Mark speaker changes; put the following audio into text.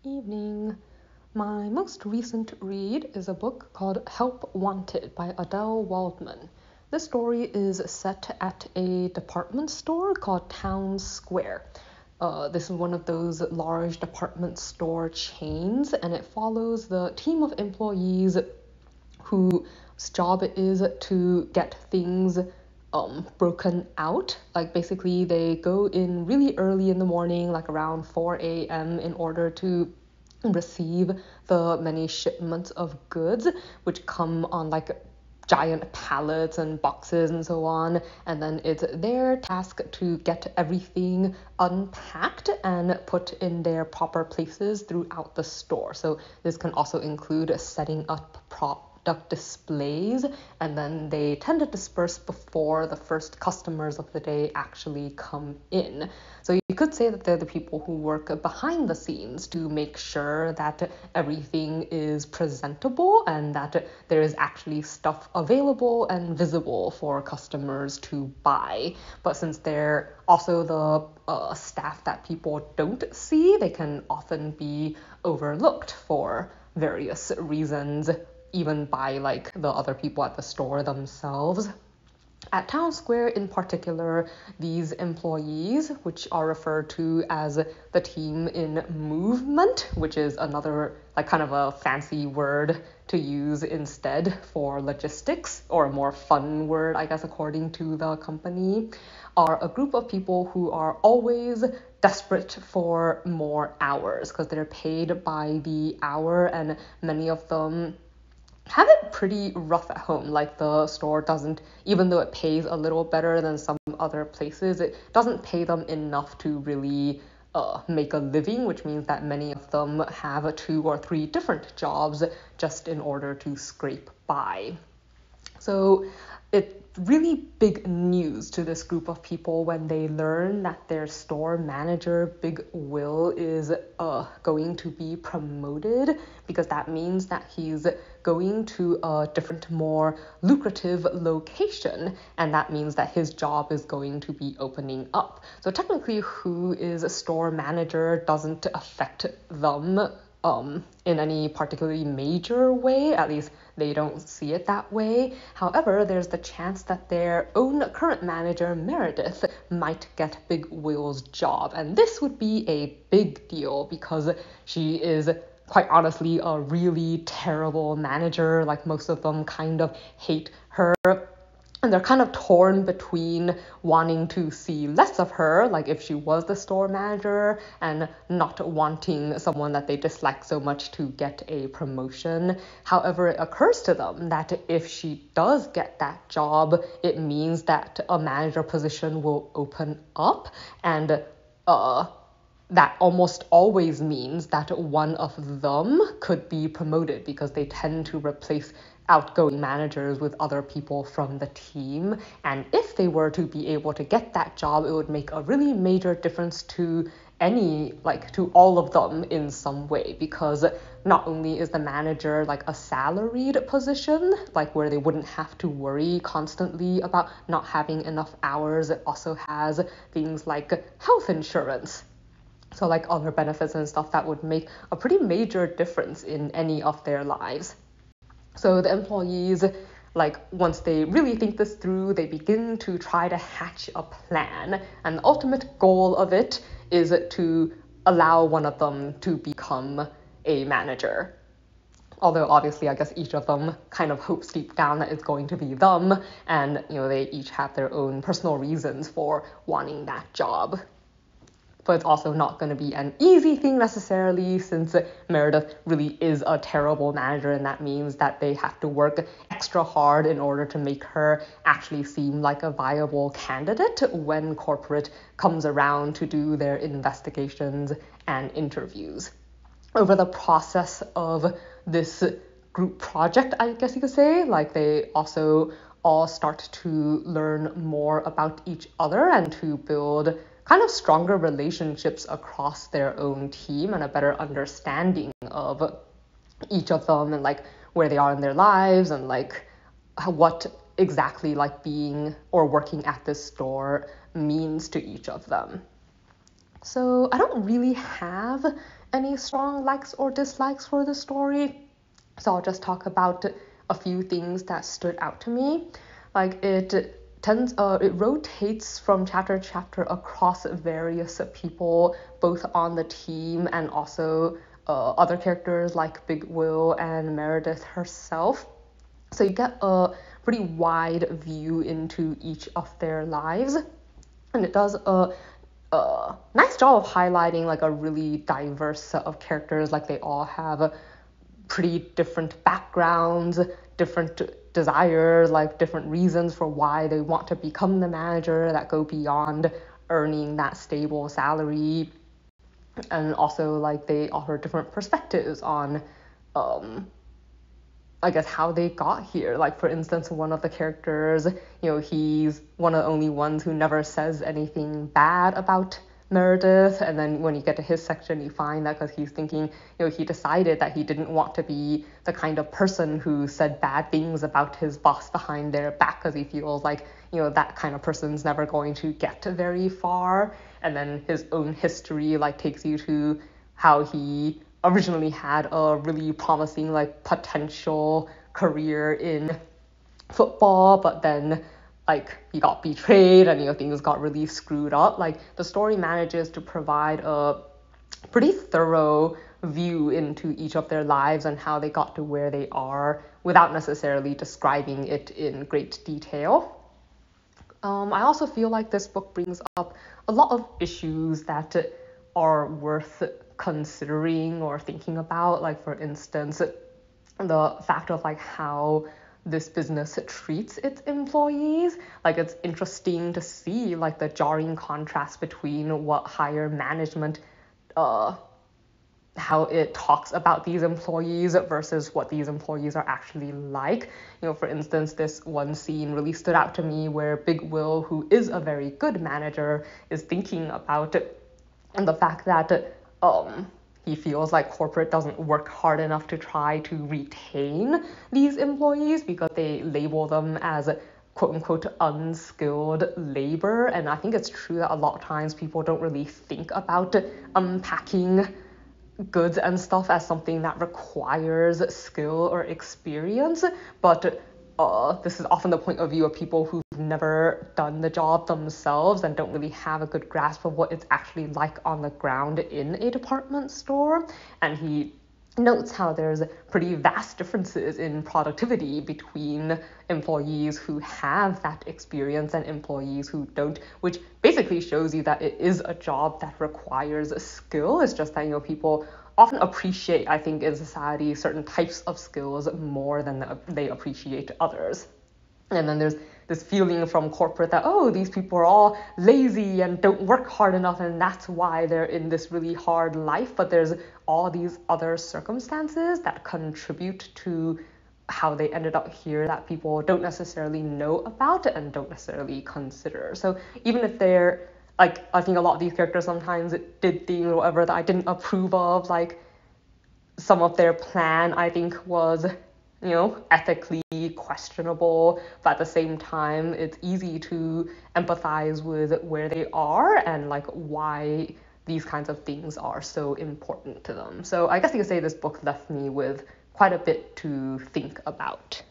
Speaker 1: Evening. My most recent read is a book called Help Wanted by Adelle Waldman. This story is set at a department store called Town Square. This is one of those large department store chains, and it follows the team of employees whose job is to get things broken out. Like basically they go in really early in the morning, like around 4 a.m. in order to receive the many shipments of goods which come on like giant pallets and boxes and so on, and then it's their task to get everything unpacked and put in their proper places throughout the store. So this can also include setting up product displays, and then they tend to disperse before the first customers of the day actually come in. So you could say that they're the people who work behind the scenes to make sure that everything is presentable and that there is actually stuff available and visible for customers to buy. But since they're also the staff that people don't see, they can often be overlooked for various reasons, even by like the other people at the store themselves. At Town Square in particular, these employees, which are referred to as the team in movement, which is another like kind of a fancy word to use instead for logistics, or a more fun word, I guess, according to the company, are a group of people who are always desperate for more hours because they're paid by the hour, and many of them have it pretty rough at home. Like the store doesn't, even though it pays a little better than some other places, it doesn't pay them enough to really make a living, which means that many of them have 2 or 3 different jobs just in order to scrape by. So it's really big news to this group of people when they learn that their store manager, Big Will, is going to be promoted, because that means that he's going to a different, more lucrative location, and that means that his job is going to be opening up. So technically, who is a store manager doesn't affect them in any particularly major way. At least they don't see it that way. However, there's the chance that their own current manager, Meredith, might get Big Will's job. And this would be a big deal because she is quite honestly a really terrible manager. Like most of them kind of hate her. And they're kind of torn between wanting to see less of her, like if she was the store manager, and not wanting someone that they dislike so much to get a promotion. However, it occurs to them that if she does get that job, it means that a manager position will open up, and that almost always means that one of them could be promoted because they tend to replace outgoing managers with other people from the team. And if they were to be able to get that job, it would make a really major difference to to all of them in some way, because not only is the manager like a salaried position, like where they wouldn't have to worry constantly about not having enough hours, it also has things like health insurance. So like other benefits and stuff that would make a pretty major difference in any of their lives. So the employees, like once they really think this through, they begin to try to hatch a plan. And the ultimate goal of it is to allow one of them to become a manager. Although obviously I guess each of them kind of hopes deep down that it's going to be them, and they each have their own personal reasons for wanting that job. But it's also not going to be an easy thing necessarily, since Meredith really is a terrible manager, and that means that they have to work extra hard in order to make her actually seem like a viable candidate when corporate comes around to do their investigations and interviews. Over the process of this group project, I guess you could say, like they also all start to learn more about each other and to build kind of stronger relationships across their own team and a better understanding of each of them and like where they are in their lives and like what exactly like being or working at this store means to each of them. So I don't really have any strong likes or dislikes for the story. So I'll just talk about a few things that stood out to me. Like it rotates from chapter to chapter across various people, both on the team and also other characters like Big Will and Meredith herself. So you get a pretty wide view into each of their lives, and it does a nice job of highlighting like a really diverse set of characters. Like they all have pretty different backgrounds, different desires, like different reasons for why they want to become the manager that go beyond earning that stable salary. And also like they offer different perspectives on I guess how they got here. Like for instance, one of the characters, he's one of the only ones who never says anything bad about Meredith, and then when you get to his section, you find that because he's thinking, he decided that he didn't want to be the kind of person who said bad things about his boss behind their back, because he feels like, that kind of person's never going to get very far. And then his own history like takes you to how he originally had a really promising like potential career in football, but then like he got betrayed and things got really screwed up. Like the story manages to provide a pretty thorough view into each of their lives and how they got to where they are without necessarily describing it in great detail. I also feel like this book brings up a lot of issues that are worth considering or thinking about. Like for instance, the fact of like how this business treats its employees. Like it's interesting to see like the jarring contrast between what higher management how it talks about these employees versus what these employees are actually like. For instance, this one scene really stood out to me where Big Will, who is a very good manager, is thinking about the fact that he feels like corporate doesn't work hard enough to try to retain these employees because they label them as quote unquote unskilled labor. And I think it's true that a lot of times people don't really think about unpacking goods and stuff as something that requires skill or experience, but this is often the point of view of people who've never done the job themselves and don't really have a good grasp of what it's actually like on the ground in a department store. And he notes how there's pretty vast differences in productivity between employees who have that experience and employees who don't, which basically shows you that it is a job that requires a skill. It's just that, people often appreciate, I think, in society, certain types of skills more than they appreciate others. And then there's this feeling from corporate that, these people are all lazy and don't work hard enough, and that's why they're in this really hard life. But there's all these other circumstances that contribute to how they ended up here that people don't necessarily know about and don't necessarily consider. So even if they're, like, I think a lot of these characters sometimes did things or whatever that I didn't approve of, like some of their plan I think was ethically questionable, but at the same time, it's easy to empathize with where they are and like why these kinds of things are so important to them. So I guess you could say this book left me with quite a bit to think about.